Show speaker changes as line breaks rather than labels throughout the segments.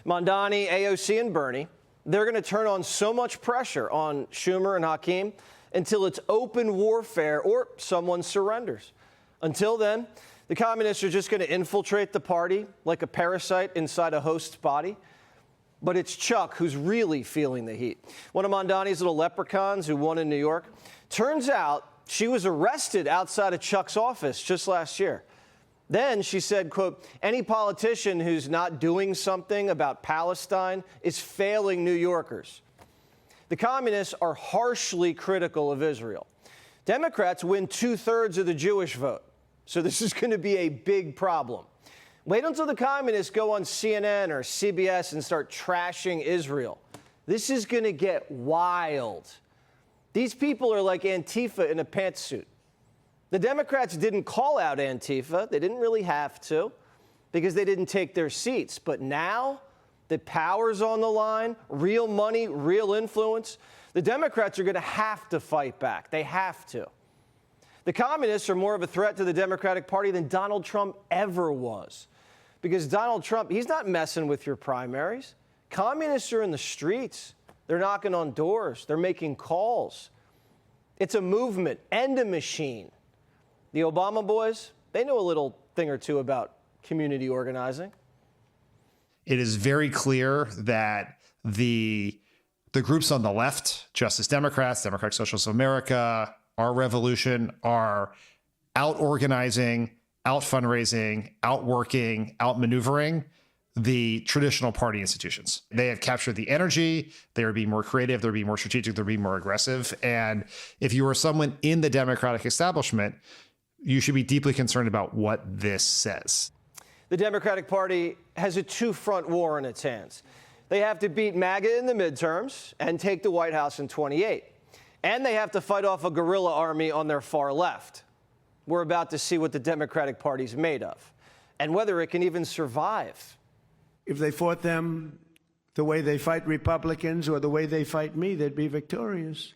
Mondani, AOC, and Bernie, they're going to turn on so much pressure on Schumer and Hakeem until it's open warfare or someone surrenders. Until then, the communists are just going to infiltrate the party like a parasite inside a host's body. But it's Chuck who's really feeling the heat. One of Mondani's little leprechauns who won in New York. Turns out she was arrested outside of Chuck's office just last year. Then she said, quote, any politician who's not doing something about Palestine is failing New Yorkers. The communists are harshly critical of Israel. Democrats win 2/3 of the Jewish vote. So this is going to be a big problem. Wait until the communists go on CNN or CBS and start trashing Israel. This is going to get wild. These people are like Antifa in a pantsuit. The Democrats didn't call out Antifa. They didn't really have to because they didn't take their seats. But now that power's on the line, real money, real influence, the Democrats are going to have to fight back. They have to. The communists are more of a threat to the Democratic Party than Donald Trump ever was. Because Donald Trump, he's not messing with your primaries. Communists are in the streets. They're knocking on doors. They're making calls. It's a movement and a machine. The Obama boys, they know a little thing or two about community organizing.
It is very clear that the groups on the left, Justice Democrats, Democratic Socialists of America, Our Revolution, are out organizing, out fundraising, out working, out maneuvering the traditional party institutions. They have captured the energy. They are being more creative. They're being more strategic. They're being more aggressive. And if you are someone in the Democratic establishment, you should be deeply concerned about what this says.
The Democratic Party has a two-front war in its hands. They have to beat MAGA in the midterms and take the White House in 28. And they have to fight off a guerrilla army on their far left. We're about to see what the Democratic Party's made of and whether it can even survive.
If they fought them the way they fight Republicans or the way they fight me, they'd be victorious.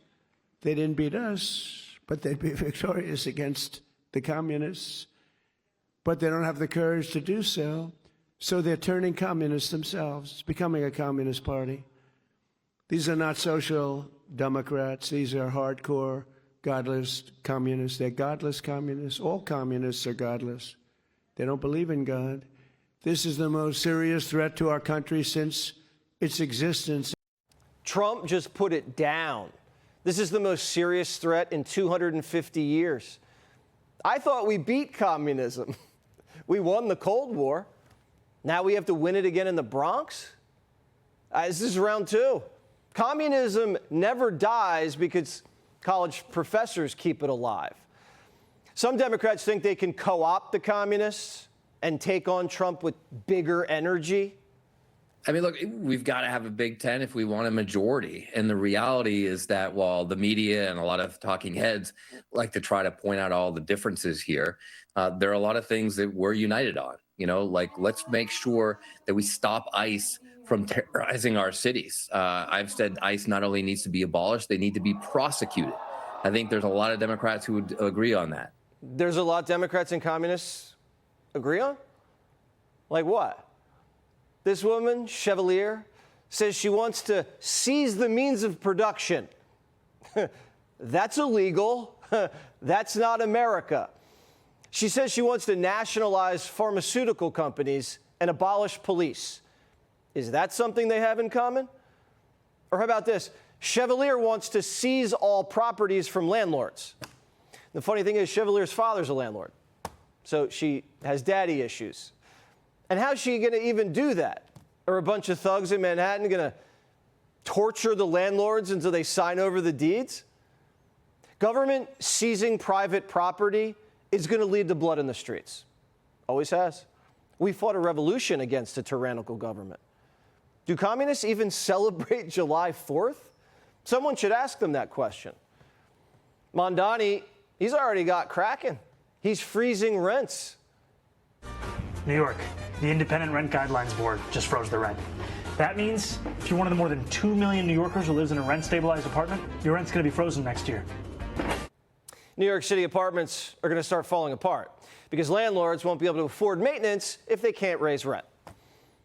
They didn't beat us, but they'd be victorious against the communists. But they don't have the courage to do so. So they're turning communists themselves. It's becoming a communist party. These are not social Democrats. These are hardcore, godless communists. They're godless communists. All communists are godless. They don't believe in God. This is the most serious threat to our country since its existence.
Trump just put it down. This is the most serious threat in 250 years. I thought we beat communism. We won the Cold War. Now we have to win it again in the Bronx? This is round two. Communism never dies because college professors keep it alive. Some Democrats think they can co-opt the communists and take on Trump with bigger energy.
I mean, look, we've got to have a Big Ten if we want a majority. And the reality is that while the media and a lot of talking heads like to try to point out all the differences here, there are a lot of things that we're united on. You know, like, let's make sure that we stop ICE from terrorizing our cities. I've said ICE not only needs to be abolished, they need to be prosecuted. I think there's a lot of Democrats who would agree on that.
There's a lot Democrats and communists agree on? Like what? This woman, Chevalier, says she wants to seize the means of production. That's illegal. That's not America. She says she wants to nationalize pharmaceutical companies and abolish police. Is that something they have in common? Or how about this? Chevalier wants to seize all properties from landlords. The funny thing is, Chevalier's father's a landlord, so she has daddy issues. And how's she going to even do that? Are a bunch of thugs in Manhattan going to torture the landlords until they sign over the deeds? Government seizing private property is going to lead to blood in the streets. Always has. We fought a revolution against a tyrannical government. Do communists even celebrate July 4th? Someone should ask them that question. Mondani, he's already got cracking. He's freezing rents.
New York, the Independent Rent Guidelines Board just froze the rent. That means if you're one of the more than 2 million New Yorkers who lives in a rent-stabilized apartment, your rent's going to be frozen next year.
New York City apartments are going to start falling apart because landlords won't be able to afford maintenance if they can't raise rent.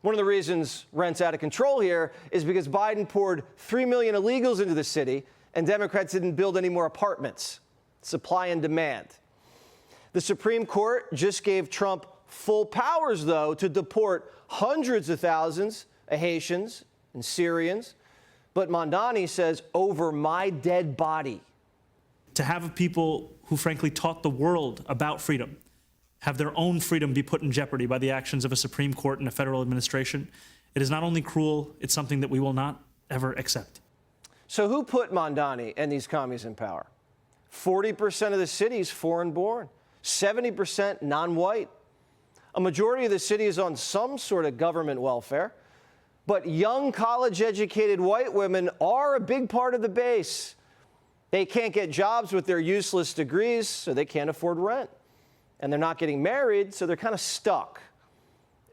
One of the reasons rent's out of control here is because Biden poured 3 million illegals into the city and Democrats didn't build any more apartments. Supply and demand. The Supreme Court just gave Trump full powers, though, to deport hundreds of thousands of Haitians and Syrians. But Mondani says, over my dead body.
To have people who frankly taught the world about freedom have their own freedom be put in jeopardy by the actions of a Supreme Court and a federal administration, it is not only cruel, it's something that we will not ever accept.
So who put Mondani and these commies in power? 40% of the city is foreign-born, 70% non-white. A majority of the city is on some sort of government welfare, but young college-educated white women are a big part of the base. They can't get jobs with their useless degrees, so they can't afford rent. And they're not getting married, so they're kind of stuck.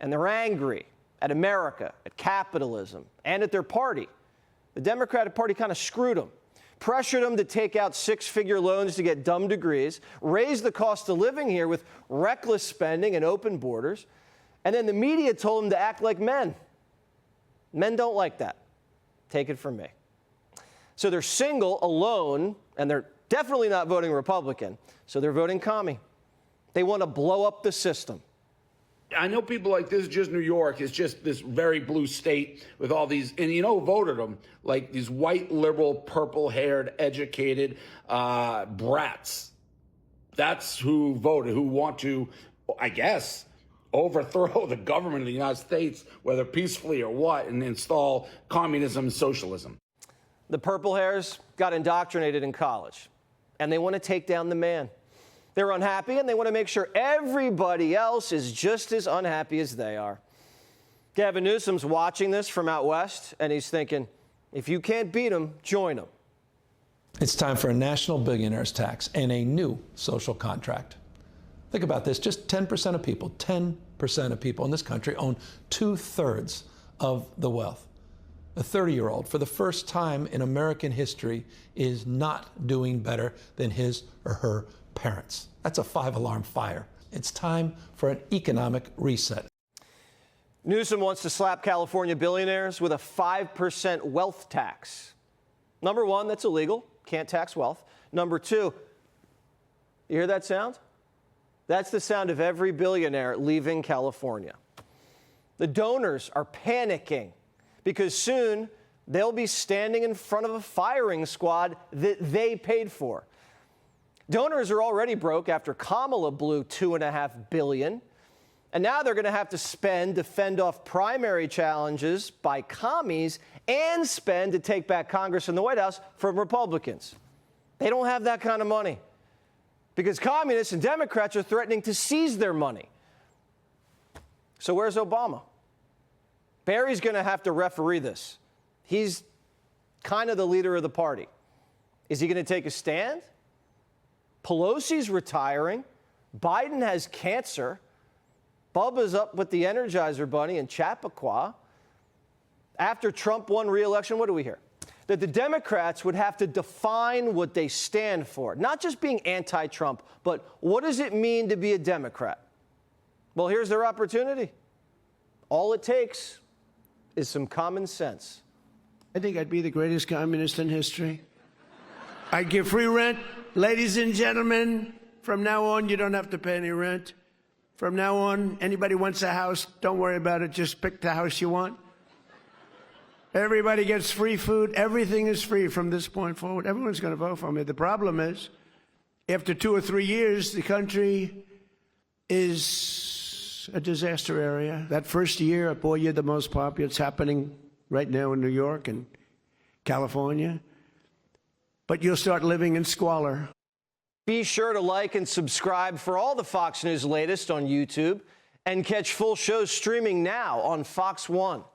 And they're angry at America, at capitalism, and at their party. The Democratic Party kind of screwed them, pressured them to take out six-figure loans to get dumb degrees, raised the cost of living here with reckless spending and open borders, and then the media told them to act like men. Men don't like that. Take it from me. So they're single, alone, and they're definitely not voting Republican, so they're voting commie. They want to blow up the system.
I know people like this is just New York. It's just this very blue state with all these, and you know who voted them? Like these white, liberal, purple-haired, educated brats. That's who voted, who want to, I guess, overthrow the government of the United States, whether peacefully or what, and install communism and socialism.
The purple hairs got indoctrinated in college, and they want to take down the man. They're unhappy, and they want to make sure everybody else is just as unhappy as they are. Gavin Newsom's watching this from out west, and he's thinking, if you can't beat them, join them.
It's time for a national billionaires tax and a new social contract. Think about this, just 10% of people, 10% of people in this country own 2/3 of the wealth. A 30-year-old, for the first time in American history, is not doing better than his or her parents. That's a 5-alarm fire. It's time for an economic reset.
Newsom wants to slap California billionaires with a 5% wealth tax. Number one, that's illegal. Can't tax wealth. Number two, you hear that sound? That's the sound of every billionaire leaving California. The donors are panicking because soon they'll be standing in front of a firing squad that they paid for. Donors are already broke after Kamala blew $2.5 billion. And now they're going to have to spend to fend off primary challenges by commies and spend to take back Congress and the White House from Republicans. They don't have that kind of money because communists and Democrats are threatening to seize their money. So where's Obama? Barry's going to have to referee this. He's kind of the leader of the party. Is he going to take a stand? Pelosi's retiring. Biden has cancer. Bubba's up with the Energizer Bunny in Chappaqua. After Trump won re-election, what do we hear? That the Democrats would have to define what they stand for. Not just being anti-Trump, but what does it mean to be a Democrat? Well, here's their opportunity. All it takes is some common sense.
I think I'd be the greatest communist in history. I'd give free rent. Ladies and gentlemen, from now on, you don't have to pay any rent. From now on, anybody wants a house, don't worry about it. Just pick the house you want. Everybody gets free food. Everything is free from this point forward. Everyone's going to vote for me. The problem is, after 2 or 3 years, the country is a disaster area. That first year, boy, you're the most popular. It's happening right now in New York and California. But you'll start living in squalor.
Be sure to like and subscribe for all the Fox News latest on YouTube and catch full shows streaming now on Fox One.